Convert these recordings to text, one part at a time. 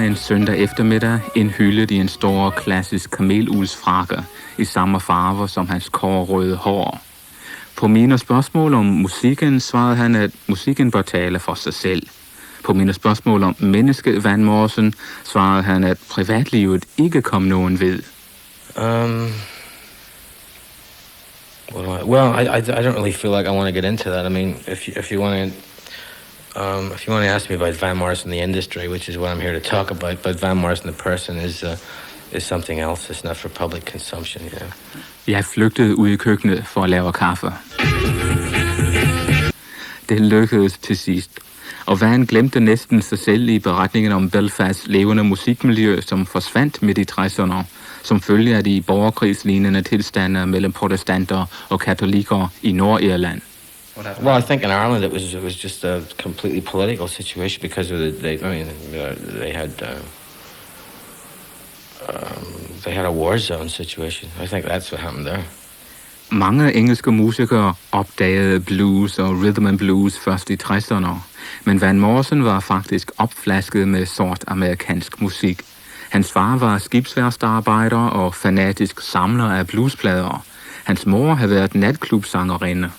en søndag eftermiddag indhyllet i en stor klassisk kameluldsfrakke i samme farver som hans kårrøde hår. På mine spørgsmål om musikken svarede han, at musikken bør tale for sig selv. På mine spørgsmål om mennesket Van Morrison svarede han, at privatlivet ikke kom nogen ved. Well, I don't really feel like I want to get into that. I mean, if you want to ask me about Van Morrison the industry, which is what I'm here to talk about, but Van Morrison the person is something else. It's not for public consumption, you know. Jeg flygtede ud i køkkenet for at lave kaffe. Det lykkedes til sidst, og Van glemte næsten sig selv i beretningen om Belfasts levende musikmiljø, som forsvandt midt i 60'erne, som følge af de borgerkrigslignende tilstande mellem protestanter og katolikker i Nordirland. Well, I think in Ireland it was just a completely political situation because of they had a war zone situation. I think that's what happened there. Mange engelske musikere opdagede blues og rhythm and blues først i 60'erne, men Van Morrison var faktisk opflasket med sort amerikansk musik. Hans far var skibsværftsarbejder og fanatisk samler af bluesplader. Hans mor havde været natklubsangerinde.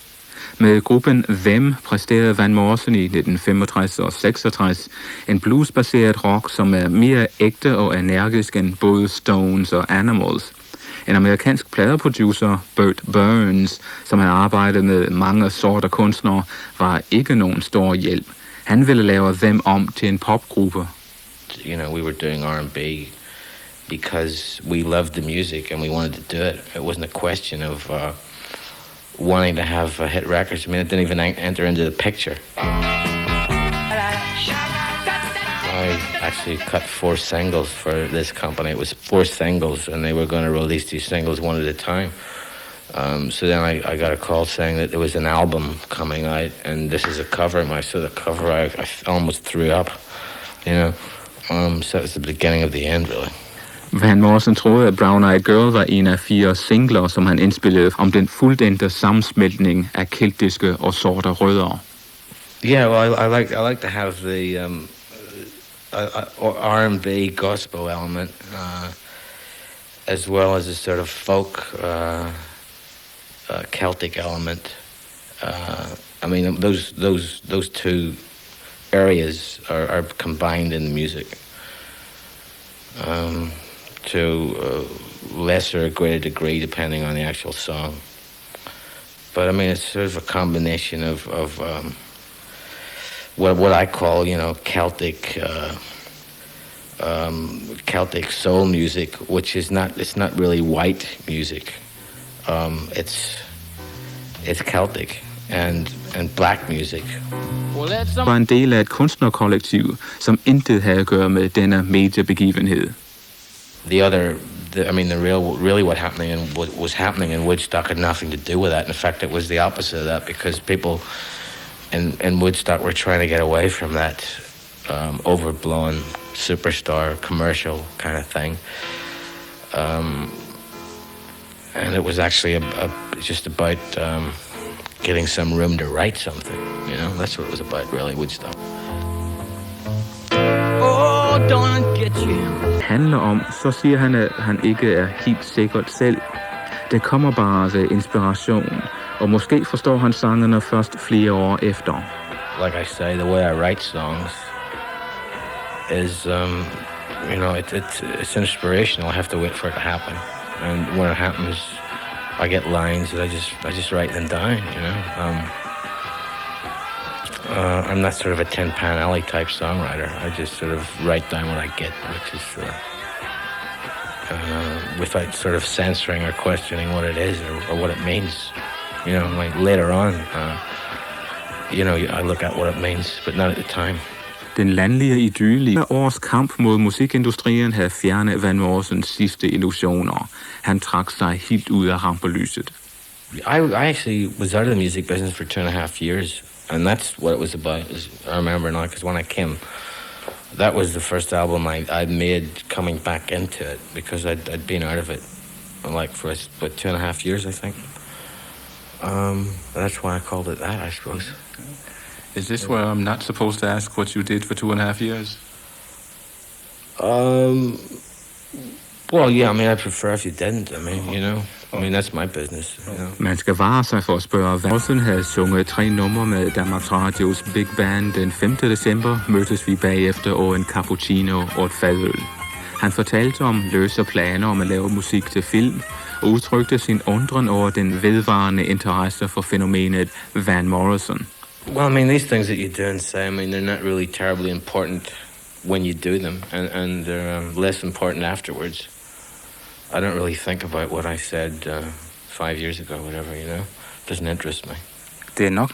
Med gruppen Hvem præsterede Van Morrison i 1965 og 66 en bluesbaseret rock, som er mere ægte og energisk end både Stones og Animals. En amerikansk pladeproducer, Bert Burns, som havde arbejdet med mange sorte kunstnere, var ikke nogen stor hjælp. Han ville lave dem om til en popgruppe. You know, we were doing R&B because we loved the music and we wanted to do it. It wasn't a question of wanting to have hit records. I mean, it didn't even enter into the picture. I actually cut 4 singles for this company. It was 4 singles, and they were going to release these singles one at a time. So then I got a call saying that there was an album coming out, and this is a cover. And when I saw the cover, I almost threw up, you know. So it was the beginning of the end, really. Van Morrison troede, at Brown Eyed Girl var en af 4 singler, som han indspillede om den fuldendte sammensmeltning af keltiske og sorte rødder. Yeah, well, I like to have the R&B gospel element, as well as a sort of folk Celtic element. I mean, those 2 areas are combined in the music to a lesser or greater degree, depending on the actual song. But I mean, it's sort of a combination of what I call, you know, Celtic soul music, which is it's not really white music. It's Celtic and black music. Var en del af et kunstnerkollektiv, som intet havde at gøre med denne mediebegivenhed. Really what was happening in Woodstock had nothing to do with that. In fact, it was the opposite of that, because people in Woodstock were trying to get away from that overblown superstar commercial kind of thing. And it was actually just about getting some room to write something, you know. That's what it was about, really, Woodstock. Oh, don't get you. Handler om, så siger han, at han ikke er helt sikkert selv. Det kommer bare ved inspiration, og måske forstår han sangene først flere år efter. Like I say, the way I write songs is, you know, it's inspirational. I have to wait for it to happen, and when it happens, I get lines that I just write them down, you know. I'm not sort of a Tin Pan Alley type songwriter. I just sort of write down what I get, which is without sort of censoring or questioning what it is or what it means. You know, like later on, you know, I look at what it means, but not at the time. Den landlige idylle i års kamp mod musikindustrien havde fjernet Van Morrisons sidste illusioner. Han trak sig helt ud af rampelyset. I actually was out of the music business for 2.5 years, and that's what it was about. I remember now, because when I came, that was the first album I made coming back into it, because I'd been out of it like for about 2.5 years, I think. That's why I called it that, I suppose. Is this where I'm not supposed to ask what you did for 2.5 years? Well, yeah, I mean, I prefer if you didn't. I mean, you know, that's my business, you know. Man skal vare sig for at spørge, hvad Morrison havde sunget 3 numre med Danmarks Radios Big Band den 5. december, mødtes vi bagefter over en cappuccino og et fadøl. Han fortalte om løse planer om at lave musik til film, og udtrykte sin undren over den vedvarende interesse for fænomenet Van Morrison. Well, I mean, these things that you do and say, I mean, they're not really terribly important when you do them, and they're less important afterwards. I don't really think about what I said 5 years ago, whatever, you know. It doesn't interest me. Det er nok